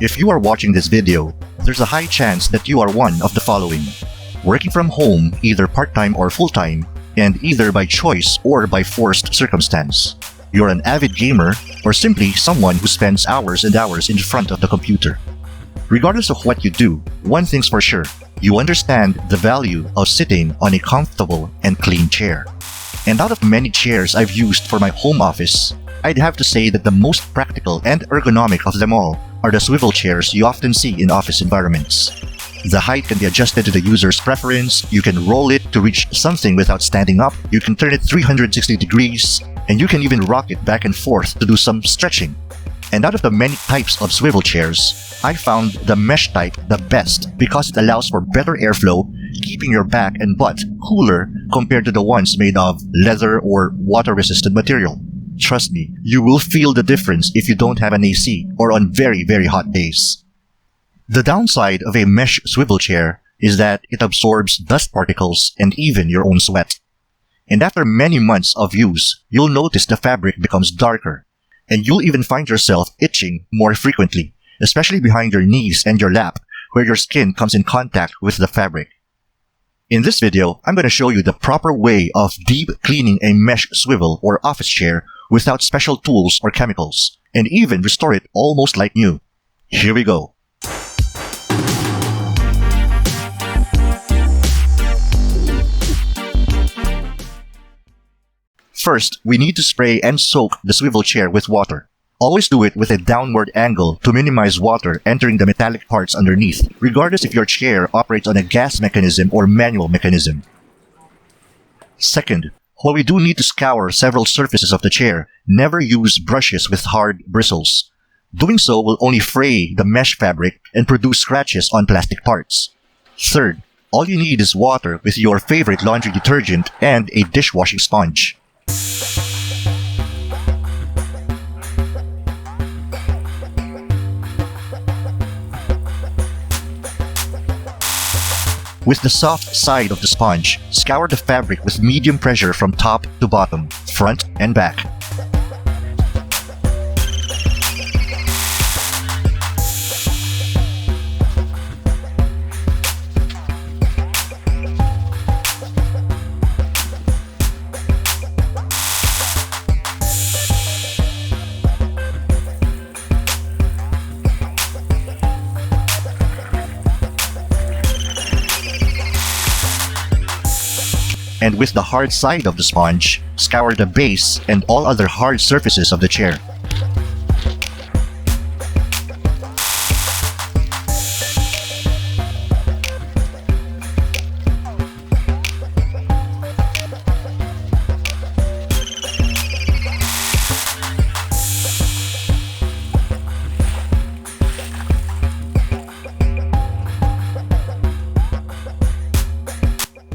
If you are watching this video, there's a high chance that you are one of the following. Working from home, either part-time or full-time, and either by choice or by forced circumstance. You're an avid gamer, or simply someone who spends hours and hours in front of the computer. Regardless of what you do, one thing's for sure, you understand the value of sitting on a comfortable and clean chair. And out of many chairs I've used for my home office, I'd have to say that the most practical and ergonomic of them all are the swivel chairs you often see in office environments. The height can be adjusted to the user's preference, you can roll it to reach something without standing up, you can turn it 360 degrees, and you can even rock it back and forth to do some stretching. And out of the many types of swivel chairs, I found the mesh type the best because it allows for better airflow, keeping your back and butt cooler compared to the ones made of leather or water-resistant material. Trust me, you will feel the difference if you don't have an AC or on very, very hot days. The downside of a mesh swivel chair is that it absorbs dust particles and even your own sweat. And after many months of use, you'll notice the fabric becomes darker, and you'll even find yourself itching more frequently, especially behind your knees and your lap, where your skin comes in contact with the fabric. In this video, I'm going to show you the proper way of deep cleaning a mesh swivel or office chair without special tools or chemicals, and even restore it almost like new. Here we go. First, we need to spray and soak the swivel chair with water. Always do it with a downward angle to minimize water entering the metallic parts underneath, regardless if your chair operates on a gas mechanism or manual mechanism. Second, while we do need to scour several surfaces of the chair, never use brushes with hard bristles. Doing so will only fray the mesh fabric and produce scratches on plastic parts. Third, all you need is water with your favorite laundry detergent and a dishwashing sponge. With the soft side of the sponge, scour the fabric with medium pressure from top to bottom, front and back. And with the hard side of the sponge, scour the base and all other hard surfaces of the chair.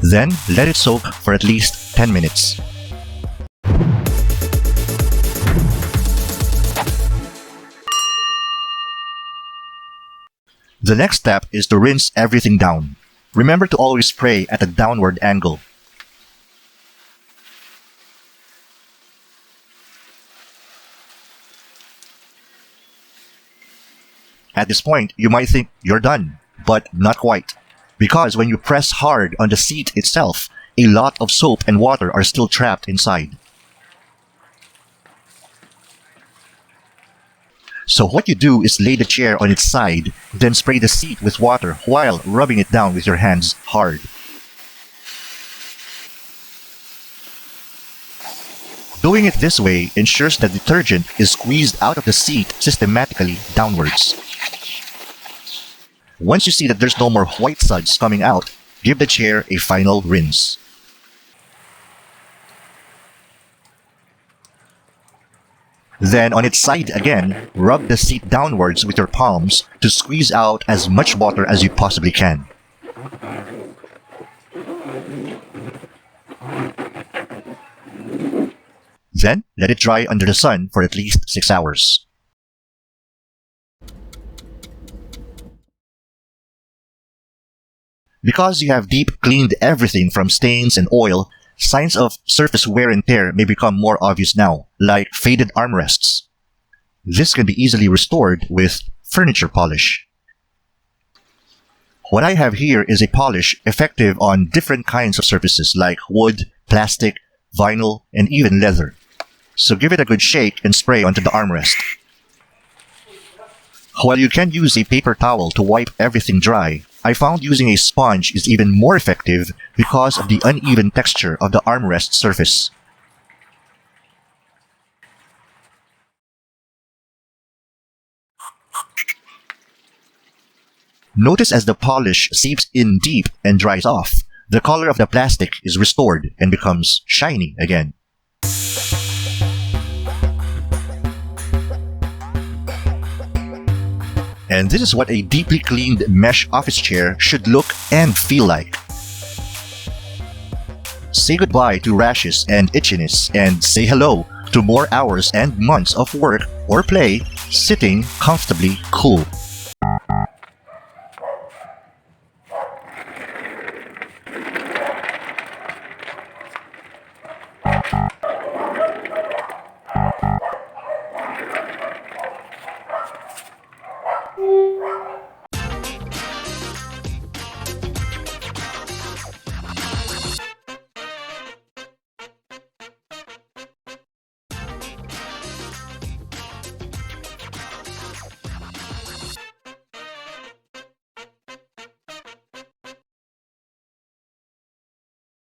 Then, let it soak for at least 10 minutes. The next step is to rinse everything down. Remember to always spray at a downward angle. At this point, you might think you're done, but not quite. Because when you press hard on the seat itself, a lot of soap and water are still trapped inside. So what you do is lay the chair on its side, then spray the seat with water while rubbing it down with your hands hard. Doing it this way ensures that detergent is squeezed out of the seat systematically downwards. Once you see that there's no more white suds coming out, give the chair a final rinse. Then on its side again, rub the seat downwards with your palms to squeeze out as much water as you possibly can. Then, let it dry under the sun for at least 6 hours. Because you have deep cleaned everything from stains and oil, signs of surface wear and tear may become more obvious now, like faded armrests. This can be easily restored with furniture polish. What I have here is a polish effective on different kinds of surfaces like wood, plastic, vinyl, and even leather. So give it a good shake and spray onto the armrest. While you can use a paper towel to wipe everything dry, I found using a sponge is even more effective because of the uneven texture of the armrest surface. Notice as the polish seeps in deep and dries off, the color of the plastic is restored and becomes shiny again. And this is what a deeply cleaned mesh office chair should look and feel like. Say goodbye to rashes and itchiness and say hello to more hours and months of work or play sitting comfortably cool.